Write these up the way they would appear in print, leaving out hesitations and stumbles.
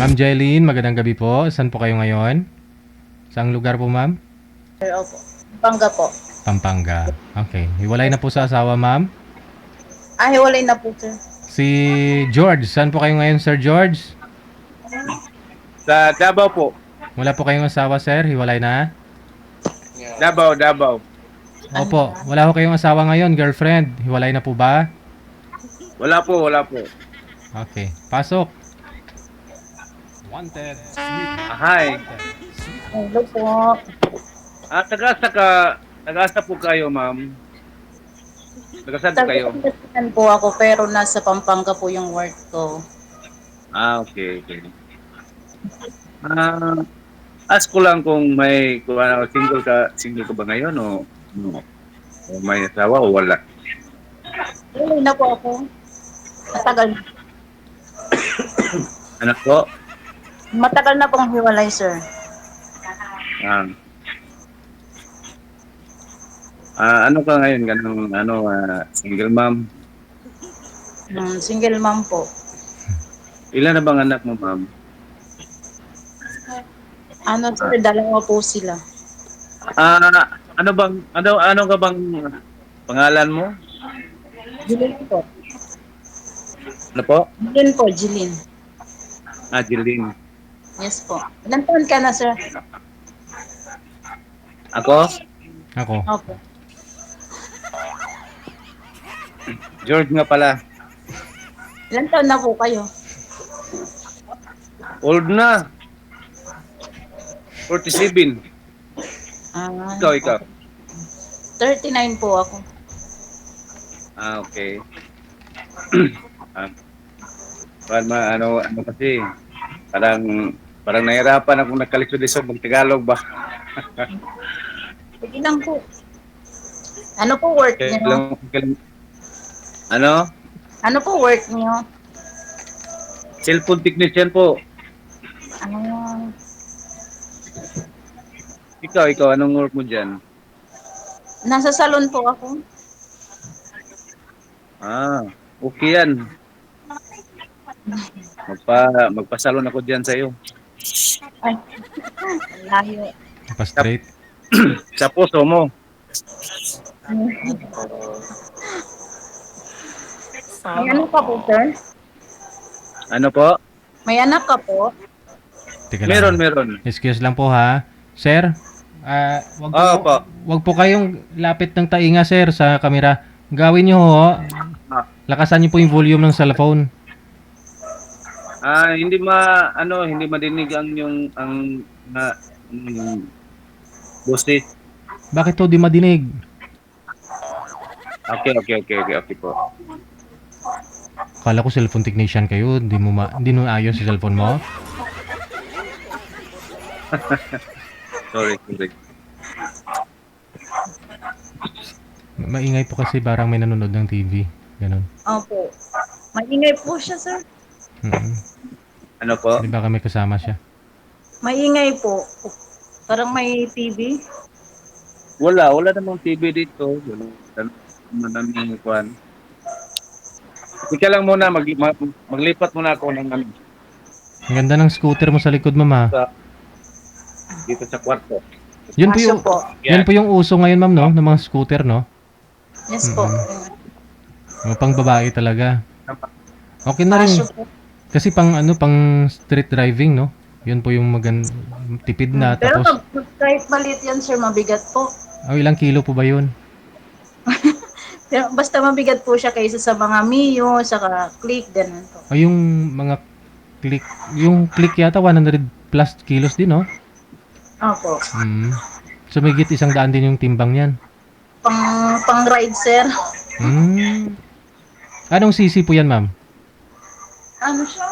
Ma'am Jeline, magandang gabi po. Saan po kayo ngayon? Saang lugar po, ma'am? Sir, opo. Pampanga po. Pampanga. Okay. Hiwalay na po sa asawa, ma'am. Hiwalay na po, sir. Si George, saan po kayo ngayon, Sir George? Sa Davao po. Wala po kayong asawa, sir? Hiwalay na? Davao, Davao. Opo. Wala po kayong asawa ngayon, girlfriend. Hiwalay na po ba? Wala po, wala po. Okay. Pasok. Wanted. Sweet. Hi. Hello po. Taga-asa po kayo, ma'am. Taga-saan po kayo? Taga-Pangasinan po ako pero nasa Pampanga po yung work ko. Okay, okay. Ah, ask ko lang kung kung single ka ba ngayon o may asawa o wala. Hiwalay na po ako. Matagal. Anak ko? Matagal na pong hiwalay, sir. Ah, ano ka ngayon? Single mom? Single mom po. Ilan na bang anak mo, ma'am? Sir, dalawa po sila. Ano ka bang pangalan mo? Jilin po. Ano po? Jilin po, Jilin. Jeline. Yes po. Ilan taon ka na, sir? Ako? Ako. Opo. George nga pala. Ilan taon na po kayo? Old na. 47. Ikaw. 39 po ako. Okay. Ah, ano kasi, parang nahirapan akong nagkalisod-lisod ng Tagalog ba? Sige lang po. Ano po work niyo? Ano? Ano po work niyo? Cellphone technician po. Ah, Ikaw, anong work mo dyan? nasa salon po ako. Okay yan. Magpasalon ako dyan sa'yo. Ay, layo. Pa-straight. Sa puso mo. May anak ka po, sir? Ano po? May anak ka po? Teka lang. Meron. Excuse lang po, ha. Sir, Po. wag po kayong lapit ng tainga, sir, sa kamera. Gawin niyo ho. Lakasan niyo po yung volume ng cellphone. Hindi madinig ang boses. Bakit to di madinig? Okay po. Kala ko cellphone technician kayo. Hindi mo ayos si cellphone mo. Sorry. Maingay po kasi parang may nanonood ng TV. Ganun. Opo. Maingay po siya, sir. Ano po? Di ba kami kasama siya? Maingay po. Parang may TV. Wala namang TV dito. Wala namang kwan. Ika lang muna, maglipat muna ako ng Ang ganda ng scooter mo sa likod, mama. dito sa kwarto. Yun po yung uso ngayon, ma'am, no? Ng mga scooter, no? Yes po. Mga pang babae talaga. Okay na rin. Asyo po. Kasi pang street driving, no? Yun po yung tipid na. Pero Tapos, kahit maliit yan, sir, mabigat po. ilang kilo po ba yun? Pero basta mabigat po siya kaysa sa mga Mio, saka Click, ganun po. Yung mga yung click yata 100 plus kilos din, no? Opo. So may git 100 din yung timbang niyan. Pang ride, sir. Anong CC po yan, ma'am? Ano siya?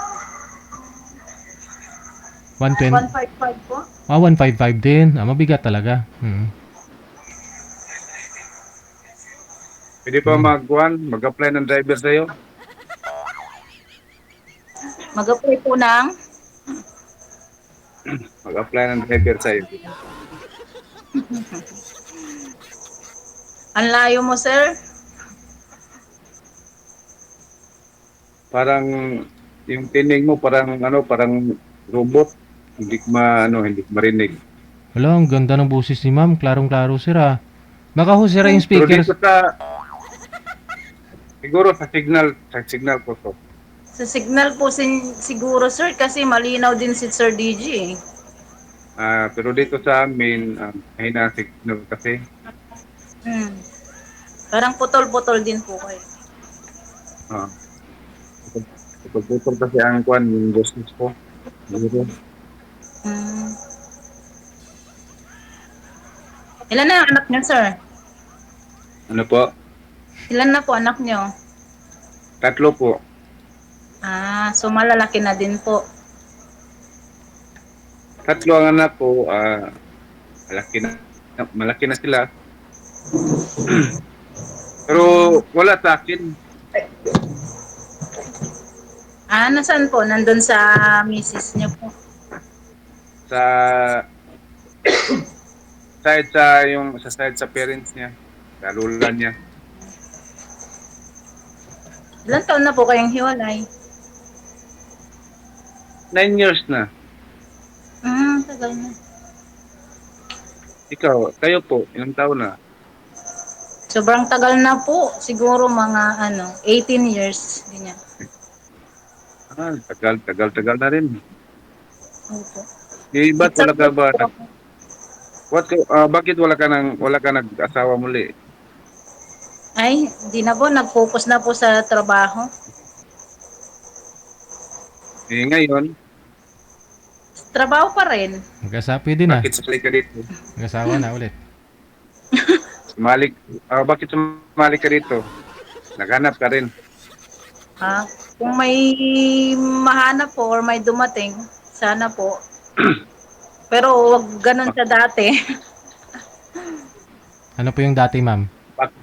120? 155 po. 155 din. Mabigat talaga. Pwede pa mag-apply ng driver sa'yo? Mag-apply po ng Mag-apply ng driver sa'yo. ang layo mo, sir. Parang yung tinig mo parang robot. Hindi ko hindi ko marinig. Wala, ang ganda ng boses ni ma'am. Klarong-klaro, sir, ah. Baka ho, sir, yung Pero dito speakers. siguro sa signal ko to. Sa signal po siguro sir kasi malinaw din si Sir DJ eh. Pero dito sa amin, mahina ang signal kasi. Hmm. Parang putol-putol din po kayo. Ah, putol kasi ang kwan, yung boses ko. Siguro. Hmm. Ilan na ang anak niyo, sir? Ano po? Ilan na po anak niyo? 3 po. So malalaki na din po. 3 ang anak ko, malaki na sila. Pero wala sa akin. Nasaan po? Nandun sa misis niyo po. Sa sa side sa parents niya, sa lula niya. Ilan taon na po kayong hiwalay? 9 years na. Tagal na. Kayo po, ilang taon na? Sobrang tagal na po. Siguro mga 18 years. Ganyan. Tagal na rin. Opo. Ba't wala ka ba? Po. Bakit wala ka nag-asawa muli? Ay, di na po. Nag-focus na po sa trabaho. Ngayon, Trabaho pa rin. Pwede na. bakit sumali ka dito? Mag-asawa na ulit. Bakit sumali ka dito? Naghanap ka rin. Kung may mahanap po or may dumating, sana po. Pero wag ganun sa dati. Ano po yung dati, ma'am?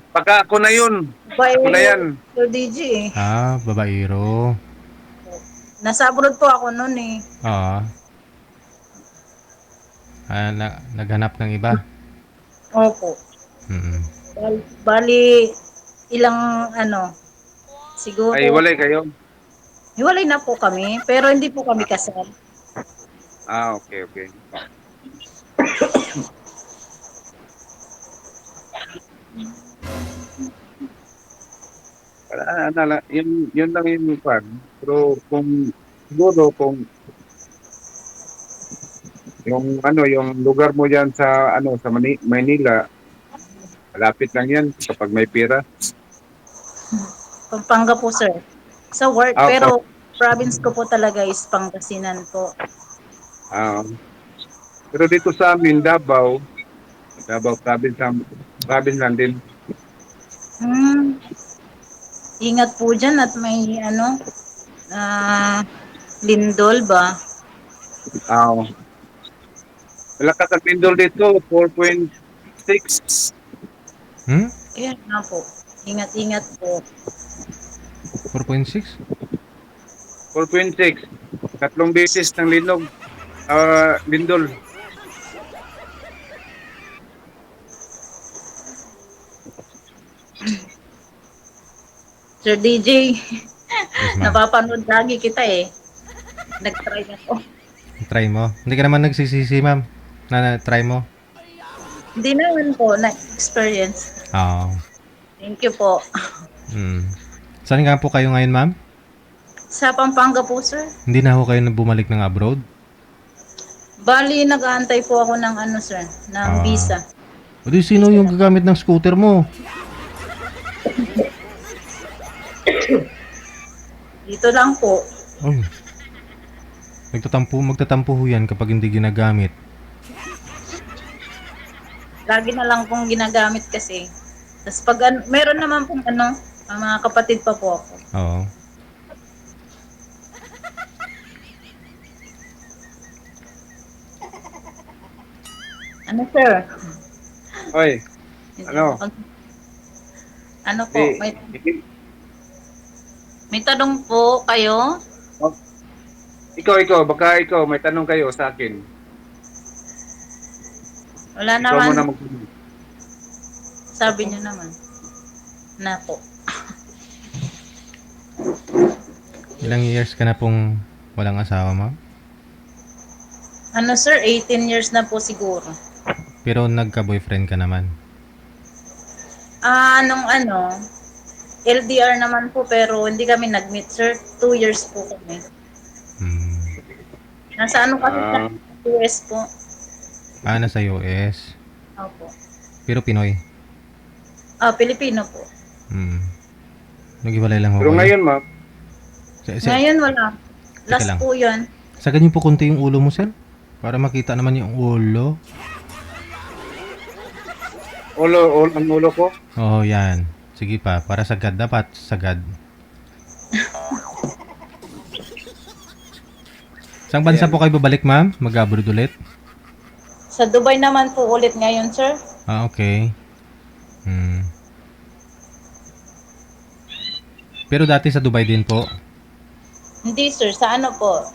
Baka ako na yun. Ako na yan. Sir DJ. Babaero. Nasa abroad po ako noon eh. Oo. Naghanap ng iba. Opo. Mm. Bali, ilang siguro. Ay, walay kayo. Hiwalay na po kami, pero hindi po kami kasal. Okay. Yun lang yung pan. Pero siguro kung yung lugar mo diyan sa Manila, malapit lang yan kapag may pera. Pampanga po, sir. Sa work, pero province ko po talaga is Pangasinan po. Pero dito sa amin, Davao province lang din. Ingat po dyan at may lindol ba? Malakas ang lindol dito, 4.6. Kaya nga po. Ingat-ingat po. 4.6? 4.6. 3 beses ng lindol. Sir DJ, Yes, ma'am. napapanood lagi kita eh. Nag-try na po. Try mo. Hindi ka naman nagsisisi, ma'am. Na-try mo. Hindi naman po na-experience. Oo. Thank you po. Saan nga po kayo ngayon, ma'am? Sa Pampanga po, sir. Hindi na ho kayo bumalik ng abroad? Bali, nag-aantay po ako ng sir, ng visa. O di, sino yung gagamit ng scooter mo? Dito lang po. Oh. Magtatampo ho yan kapag hindi ginagamit. Lagi na lang pong ginagamit kasi. Tapos pag meron naman pong mga kapatid pa po ako. Oo. Ano, sir? Oy, ano? Ano po? May tanong po kayo? Ikaw, baka ikaw, may tanong kayo sa akin. Wala Ikaw naman. muna Sabi niyo naman. Na po. Ilang years ka na pong walang asawa, ma'am? Ano sir, 18 years na po siguro. Pero nagka-boyfriend ka naman. Nung ano, LDR naman po pero hindi kami nag-meet sir. 2 years po kami. Hmm. Nasa ano kasi sa Ah, US po. Nasa US. Opo. Pero Pinoy. Pilipino po. Hmm. Nag-iwalay lang ho pero kayo. ngayon, ma'am, Ngayon wala. Teka Last lang. po yun. Sa ganyan po konti yung ulo mo, sir. Para makita naman yung ulo. ang ulo ko. Oo, yan. Sige pa. Para sagad. Dapat sagad. Saan bansa Ayan. po kayo babalik, ma'am? Mag-abroad ulit? Sa Dubai naman po ulit ngayon sir. Okay. Hmm. Pero dati sa Dubai din po. Hindi sir, sa ano po,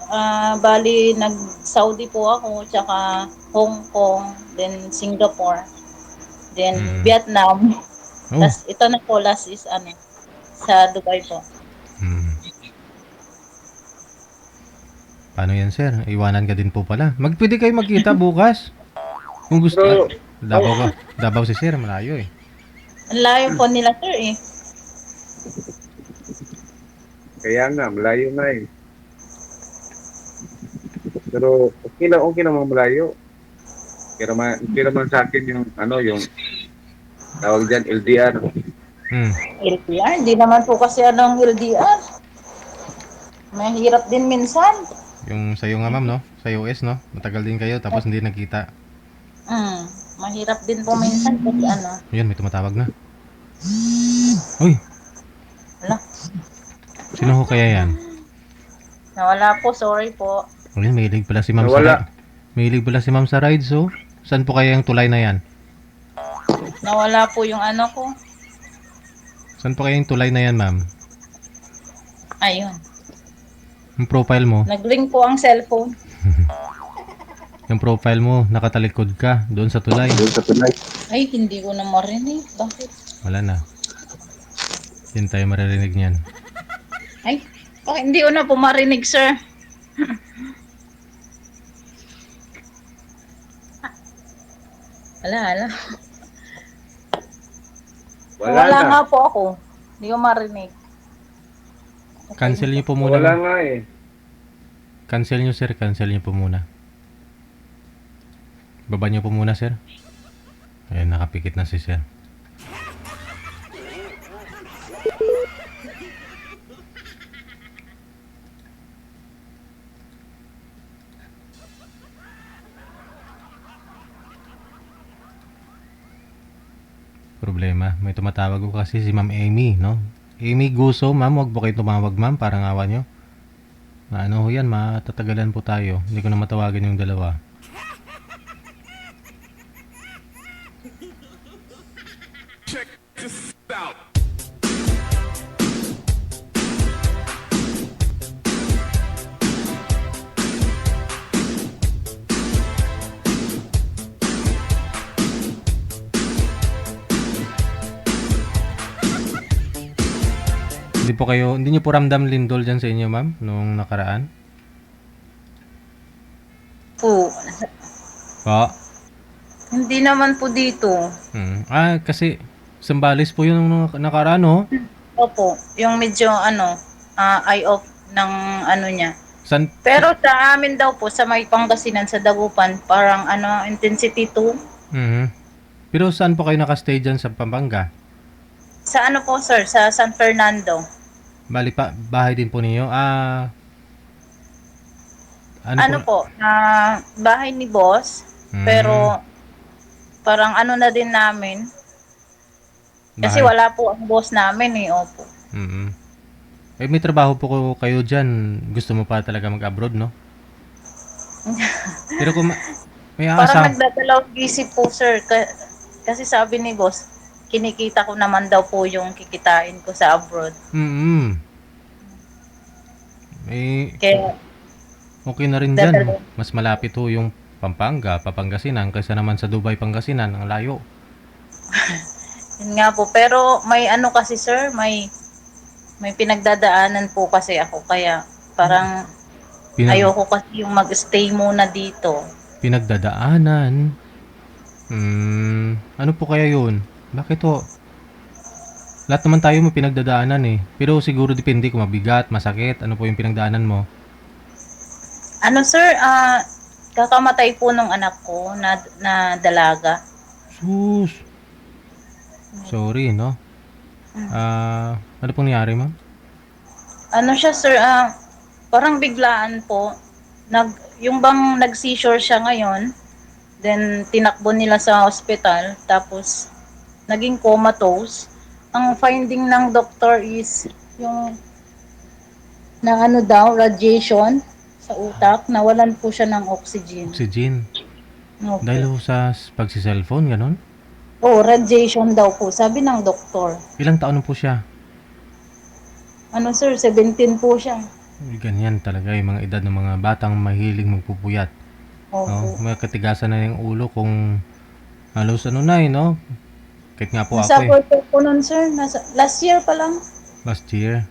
bali nag-Saudi po ako, tsaka Hong Kong, then Singapore, then Mm. Vietnam. Oh. Tas ito na po, last is ano, sa Dubai po. Hmm. Paano yan, sir? Iwanan ka din po pala. Pwede kayo magkita bukas. Kung gusto. Pero, Davao ka. Davao si sir. Malayo eh. Ang layo po nila sir eh. kaya nga, malayo na eh. Pero, okay na mga malayo. Okay naman sa akin yung, yung tawag dyan, LDR. Hmm. LDR, hindi naman po kasi anong LDR. Mahirap din minsan. Yung sa'yo nga, ma'am, no? Sa US, no? Matagal din kayo, tapos hindi nagkita. Mahirap din po minsan kasi ano. Ayan, may tumatawag na. Uy, Wala. sino ho kaya yan? Nawala po, sorry po. Ayun, may hilig pala si ma'am sa Nawala. ride. May hilig pala si ma'am sa rides, oh. Saan po kaya yung tulay na yan? Nawala po yung ano ko. Saan po kaya yung tulay na yan, ma'am? Ayun. Yung profile mo, Nag-ring po ang cellphone. nakatalikod ka doon sa tulay. Ay, hindi ko na marinig. Bakit? Wala na. Hindi tayo maririnig niyan. Ay, bakit hindi ko na po marinig, sir? Wala. Wala Wala na. nga po ako. Hindi ko marinig. Cancel niyo po muna. Wala ma'am. nga eh. Cancel niyo, sir. Cancel niyo po muna. Baba niyo po muna, sir. Ayan, nakapikit na si sir. Problema. May tumatawag ko kasi si Ma'am Amy, no? Amy Guso, ma'am. Huwag po kayo tumawag, ma'am. Parang awa nyo. Ano ho yan, matatagalan po tayo. Hindi ko na matawagan yung dalawa. Hindi niyo po ramdam lindol dyan sa inyo, ma'am, nung nakaraan? Po. Po? Hindi naman po dito. Kasi Sambales po yun nung nakaraan, no? Opo. Yung medyo ano, eye off ng ano niya. San, Pero sa amin daw po, sa may Pangasinan, sa Dagupan, parang ano, intensity 2. Mhm. Pero saan po kayo nakastay dyan sa Pampanga? Sa ano po sir, sa San Fernando. Bali pa, bahay din po ninyo. Ano po, bahay ni boss, Mhm. pero parang ano na din namin. Kasi Bahay. wala po ang boss namin eh, opo. Mhm. May trabaho po kayo dyan. Gusto mo pa talaga mag-abroad, no? Pero kung may Parang asa, nagdadalawang isip po sir, kasi sabi ni boss, kinikita ko naman daw po yung kikitain ko sa abroad. Kaya okay na rin dyan. dadalaw. Mas malapit ho yung Pampanga, Pangasinan, kaysa naman sa Dubai, Pangasinan. Ang layo. Yun nga po, pero may ano kasi sir, may pinagdadaanan po kasi ako, kaya parang Ayoko kasi yung mag-stay muna dito. Pinagdadaanan. Ano po kaya yun? Bakit ho? Lahat naman tayo may pinagdadaanan eh. Pero siguro depende kung mabigat, masakit, ano po yung pinagdaanan mo. Ano sir, kakamatay po ng anak ko na dalaga. Sus! Sorry, no? Ano pong nangyari, ma'am? Ano siya sir, parang biglaan po. Yung bang nag-seizure siya ngayon, then tinakbo nila sa hospital, tapos naging comatose. Ang finding ng doktor is yung na ano daw, radiation sa utak, nawalan po siya ng oxygen. Oxygen. Opo. Dahil ho sa pagsi-cellphone, ganon? Oh, radiation daw po, sabi ng doktor. Ilang taon na po siya? Ano sir, 17 po siya. Ganyan talaga yung mga edad ng mga batang mahilig magpupuyat. Opo. No? May katigasan na yung ulo kung halos ano na eh, no? Kahit nga po Nasa ako eh, Puerto po nun sir, last year pa lang. last year.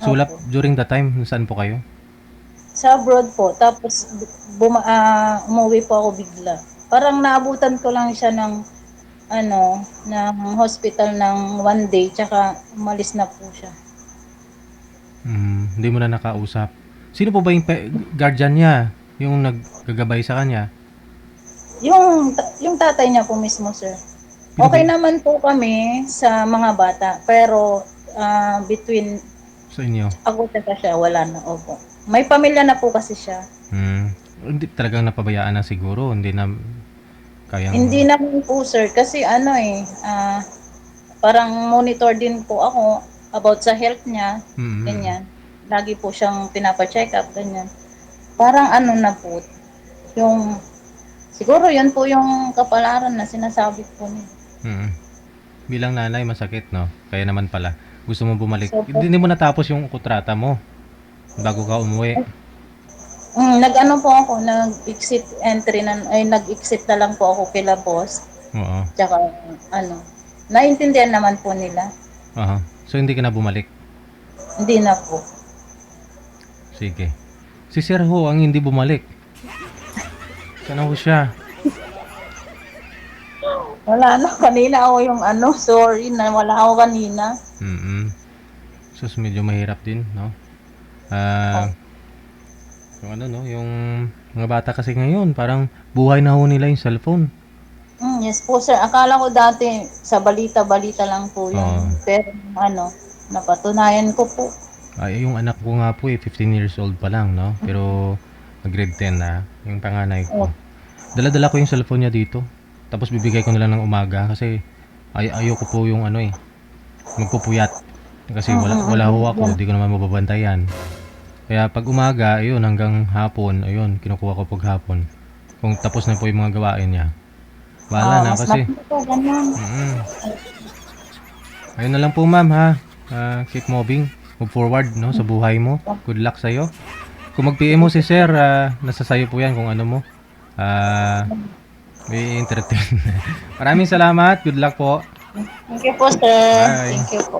Sulap Opo. during the time, saan po kayo? Sa abroad po, tapos umuwi po ako bigla. Parang naabutan ko lang siya ng ng hospital ng 1 day, tsaka umalis na po siya. Hindi mo na nakausap. Sino po ba yung guardian niya? Yung naggagabay sa kanya? Yung tatay niya po mismo, sir. Okay naman po kami sa mga bata, pero between Sa inyo? ako at siya, wala na. Opo. May pamilya na po kasi siya. Hindi talagang napabayaan na siguro. Hindi na kayang... Hindi naman po, sir, kasi parang monitor din po ako about sa health niya, ganyan. Lagi po siyang pinapa-check up, ganyan. Parang ano na po, yung, siguro yun po yung kapalaran na sinasabi po niya. Bilang nanay, masakit, no? Kaya naman pala. Gusto mo bumalik. So, Hindi mo natapos yung kontrata mo bago ka umuwi. nag-ano po ako, nag-exit na lang po ako kila boss. Oo. Tsaka, naiintindihan naman po nila. Aha. So, hindi ka na bumalik? Hindi na po. Sige. Si Sir Ho ang hindi bumalik. Sana ho siya? Wala na, kanina ako yung sorry na wala ako kanina. Sus, medyo mahirap din, no? Yung ano, no? Yung mga bata kasi ngayon, parang buhay na ho nila yung cellphone. Yes po sir, akala ko dati sa balita-balita lang po yun. Pero napatunayan ko po. Ay, yung anak ko nga po 15 years old pa lang, no? Pero grade 10 na, yung panganay ko. Dala-dala ko yung cellphone niya dito. Tapos bibigay ko na lang ng umaga kasi ayoko po yung magpupuyat. Kasi wala ho ako, hindi ko naman mababantayan. Kaya pag umaga, ayun, hanggang hapon, ayun, kinukuha ko pag hapon. Kung tapos na po yung mga gawain niya. Bahala na kasi. Ayun na lang po ma'am ha. Keep moving. Move forward no, sa buhay mo. Good luck sa'yo. Kung mag-PM mo si sir, nasa sayo po yan kung ano mo. May entertain. Maraming salamat. Good luck po. Thank you po sir. Bye. Thank you po.